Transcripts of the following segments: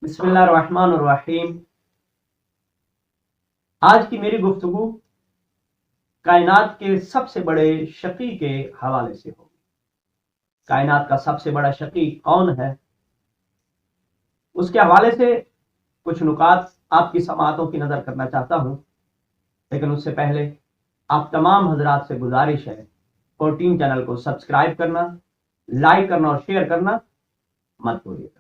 بسم اللہ الرحمن الرحیم۔ آج کی میری گفتگو کائنات کے سب سے بڑے شقی کے حوالے سے ہوگی۔ کائنات کا سب سے بڑا شقی کون ہے، اس کے حوالے سے کچھ نکات آپ کی سماعتوں کی نظر کرنا چاہتا ہوں، لیکن اس سے پہلے آپ تمام حضرات سے گزارش ہے 14 چینل کو سبسکرائب کرنا، لائک کرنا اور شیئر کرنا مت بھولیے گا۔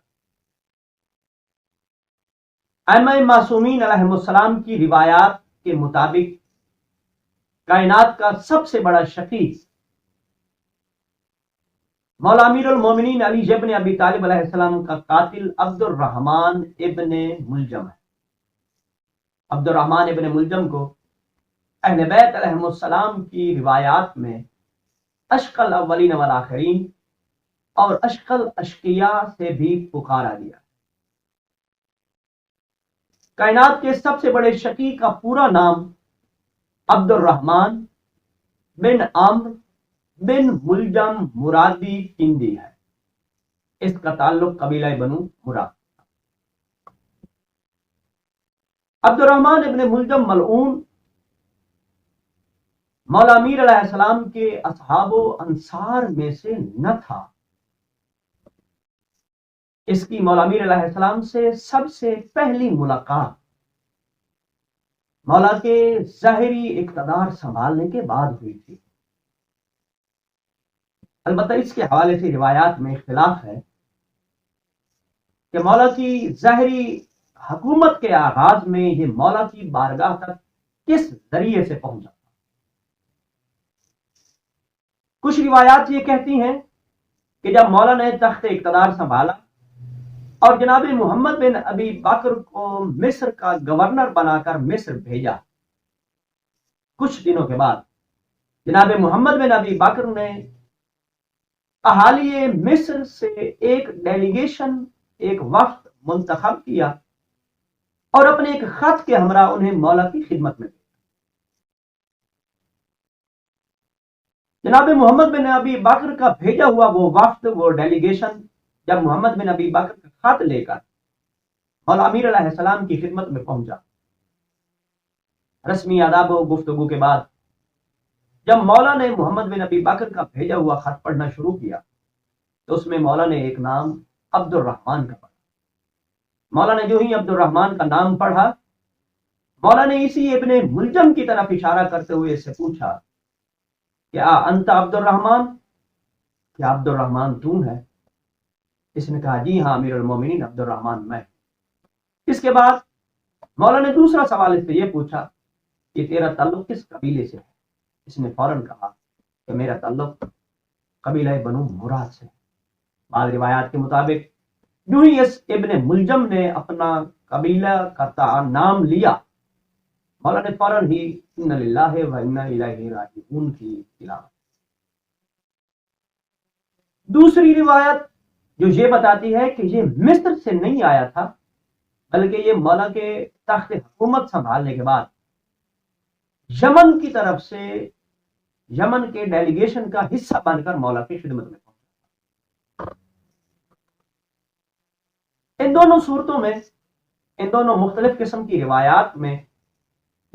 ائمہ معصومین علیہ السلام کی روایات کے مطابق کائنات کا سب سے بڑا شقی مولا امیر المومنین علی ابن ابی طالب علیہ السلام کا قاتل عبد الرحمن ابن ملجم ہے۔ عبد الرحمن ابن ملجم کو اہل بیت علیہ السلام کی روایات میں اشقى الاولین والآخرین اور اشقى الاشقیاء سے بھی پکارا گیا۔ کائنات کے سب سے بڑے شقی کا پورا نام عبد الرحمن بن عمرو بن ملجم مرادی کندی ہے۔ اس کا تعلق قبیلہ بنو مراد۔ عبد الرحمن ابن ملجم ملعون مولا امیر علیہ السلام کے اصحاب و انصار میں سے نہ تھا۔ اس کی مولا امیر علیہ السلام سے سب سے پہلی ملاقات مولا کے ظاہری اقتدار سنبھالنے کے بعد ہوئی تھی۔ البتہ اس کے حوالے سے روایات میں اختلاف ہے کہ مولا کی ظاہری حکومت کے آغاز میں یہ مولا کی بارگاہ تک کس ذریعے سے پہنچا۔ کچھ روایات یہ کہتی ہیں کہ جب مولا نے تخت اقتدار سنبھالا اور جناب محمد بن ابی بکر کو مصر کا گورنر بنا کر مصر بھیجا، کچھ دنوں کے بعد جناب محمد بن ابی بکر نے اہالی مصر سے ایک ڈیلیگیشن، ایک وفد منتخب کیا اور اپنے ایک خط کے ہمراہ انہیں مولا کی خدمت میں بھیجا۔ جناب محمد بن ابی بکر کا بھیجا ہوا وہ وفد، وہ ڈیلیگیشن جب محمد بن ابی بکر کا خط لے کر مولا امیر علیہ السلام کی خدمت میں پہنچا، رسمی آداب و گفتگو کے بعد جب مولا نے محمد بن ابی بکر کا بھیجا ہوا خط پڑھنا شروع کیا تو اس میں مولا نے ایک نام عبد الرحمن کا پڑھا۔ مولا نے جو ہی عبد الرحمن کا نام پڑھا، مولا نے اسی ابن ملجم کی طرف اشارہ کرتے ہوئے اس سے پوچھا کہ انت عبد الرحمن، کیا عبد الرحمن تم ہے؟ اس نے کہا جی ہاں امیر المومنین، عبد الرحمن میں۔ اس کے بعد مولا نے دوسرا سوال اس سے یہ پوچھا کہ تیرا تعلق کس قبیلے سے ہے؟ اس نے فوراً کہا کہ میرا تعلق قبیلہ بنو مراد سے۔ بعض روایات کے مطابق جو ہی اس ابن ملجم نے اپنا قبیلہ کا نام لیا، مولا نے فوراً ہی انا للہ و انا الیہ راجعون کی تلاوت۔ دوسری روایت جو یہ بتاتی ہے کہ یہ مصر سے نہیں آیا تھا، بلکہ یہ مولا کے تخت حکومت سنبھالنے کے بعد یمن کی طرف سے، یمن کے ڈیلیگیشن کا حصہ بن کر مولا کی خدمت میں پہنچا۔ ان دونوں صورتوں میں، ان دونوں مختلف قسم کی روایات میں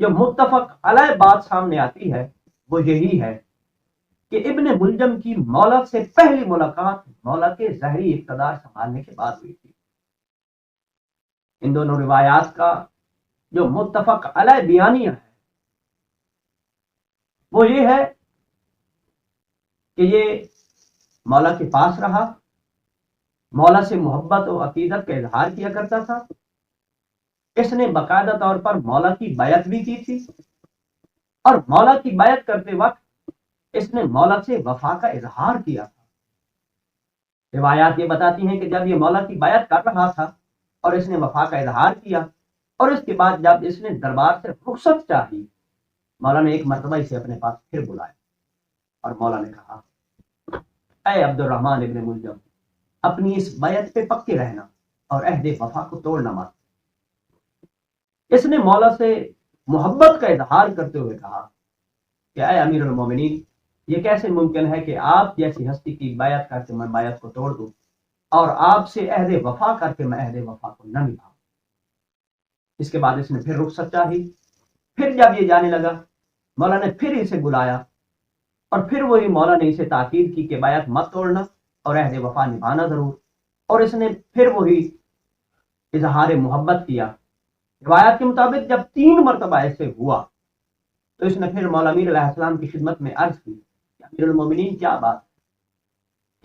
جو متفق علیہ بات سامنے آتی ہے وہ یہی ہے کہ ابن ملجم کی مولا سے پہلی ملاقات مولا کے ظاہری اقتدار سنبھالنے کے بعد ہوئی تھی۔ ان دونوں روایات کا جو متفق علیہ بیانیہ ہے وہ یہ ہے کہ یہ مولا کے پاس رہا، مولا سے محبت و عقیدت کا اظہار کیا کرتا تھا، اس نے باقاعدہ طور پر مولا کی بیعت بھی کی تھی، اور مولا کی بیعت کرتے وقت اس نے مولا سے وفا کا اظہار کیا تھا۔ روایات یہ بتاتی ہیں کہ جب یہ مولا کی بیعت کر رہا تھا اور اس نے وفا کا اظہار کیا، اور اس کے بعد جب اس نے دربار سے رخصت چاہی، مولا نے ایک مرتبہ اسے اپنے پاس پھر بلایا اور مولا نے کہا اے عبد الرحمن ابن ملجم، اپنی اس بیعت پہ پکے رہنا اور عہد وفا کو توڑنا مت۔ اس نے مولا سے محبت کا اظہار کرتے ہوئے کہا کہ اے امیر المومنین، یہ کیسے ممکن ہے کہ آپ جیسی ہستی کی بیعت کر کے میں بیعت کو توڑ دوں؟ اور آپ سے عہد وفا کر کے میں عہد وفا کو نہ نبھاؤں۔ اس کے بعد اس نے پھر رخصت چاہی۔ پھر جب یہ جانے لگا، مولا نے پھر اسے بلایا، اور پھر وہی مولا نے اسے تاکید کی کہ بیعت مت توڑنا اور عہد وفا نبھانا ضرور، اور اس نے پھر وہی اظہار محبت کیا۔ روایات کے مطابق جب 3 مرتبہ ایسے ہوا تو اس نے پھر مولا امیر علیہ السلام کی خدمت میں عرض کی کہ امیر المومنین، کیا بات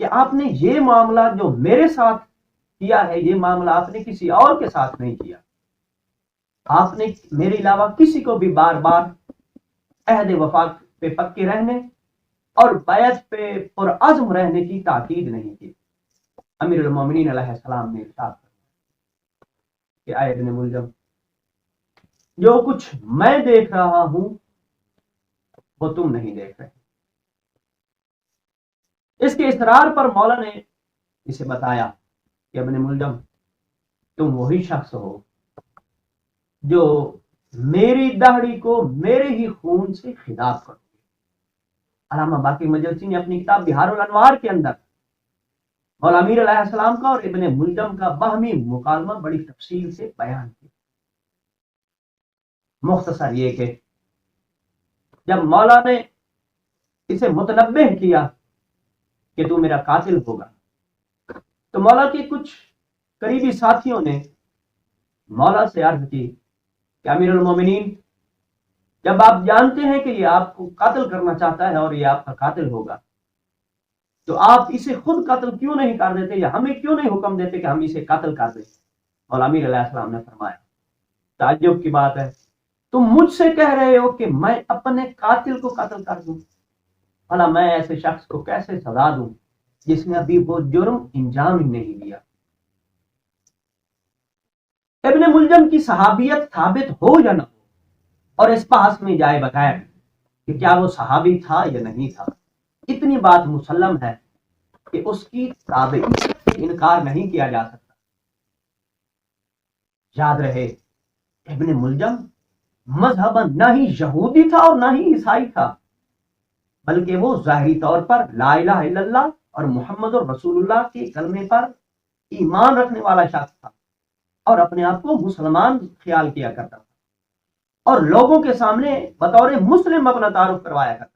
کہ آپ نے یہ معاملہ جو میرے ساتھ کیا ہے، یہ معاملہ آپ نے کسی اور کے ساتھ نہیں کیا۔ آپ نے میرے علاوہ کسی کو بھی بار بار عہد وفا پہ پکے رہنے اور بیعت پہ پرعزم رہنے کی تاکید نہیں کی۔ امیر المومنین علیہ السلام نے ارشاد فرمایا کہ اے ابن ملجم، جو کچھ میں دیکھ رہا ہوں وہ تم نہیں دیکھ رہے۔ اس کے اصرار پر مولا نے اسے بتایا کہ ابن ملجم، تم وہی شخص ہو جو میری داڑھی کو میرے ہی خون سے خطاب کرو گے۔ علامہ باقر مجلسی نے اپنی کتاب بہار الانوار کے اندر مولا امیر علیہ السلام کا اور ابن ملجم کا باہمی مکالمہ بڑی تفصیل سے بیان کیا۔ مختصر یہ کہ جب مولا نے اسے متنبہ کیا کہ تو میرا قاتل ہوگا، تو مولا کے کچھ قریبی ساتھیوں نے مولا سے عرض کی کہ امیر المومنین، جب آپ جانتے ہیں کہ یہ آپ کو قتل کرنا چاہتا ہے اور یہ آپ کا قاتل ہوگا، تو آپ اسے خود قتل کیوں نہیں کر دیتے، یا ہمیں کیوں نہیں حکم دیتے کہ ہم اسے قتل کر دیں؟ مولا امیر علیہ السلام نے فرمایا، تعجب کی بات ہے، تم مجھ سے کہہ رہے ہو کہ میں اپنے قاتل کو قتل کر دوں؟ بھلا میں ایسے شخص کو کیسے سزا دوں جس نے ابھی وہ جرم انجام ہی نہیں دیا؟ ابن ملجم کی صحابیت ثابت ہو یا نہ ہو، اور اس بحث میں جائے بغیر کہ کیا وہ صحابی تھا یا نہیں تھا، اتنی بات مسلم ہے کہ اس کی تابعیت سے انکار نہیں کیا جا سکتا۔ یاد رہے، ابن ملجم مذہباً نہ ہی یہودی تھا اور نہ ہی عیسائی تھا، بلکہ وہ ظاہری طور پر لا الہ الا اللہ اور محمد رسول اللہ کے کلمے پر ایمان رکھنے والا شخص تھا، اور اپنے آپ کو مسلمان خیال کیا کرتا تھا، اور لوگوں کے سامنے بطور مسلم اپنا تعارف کروایا کرتا۔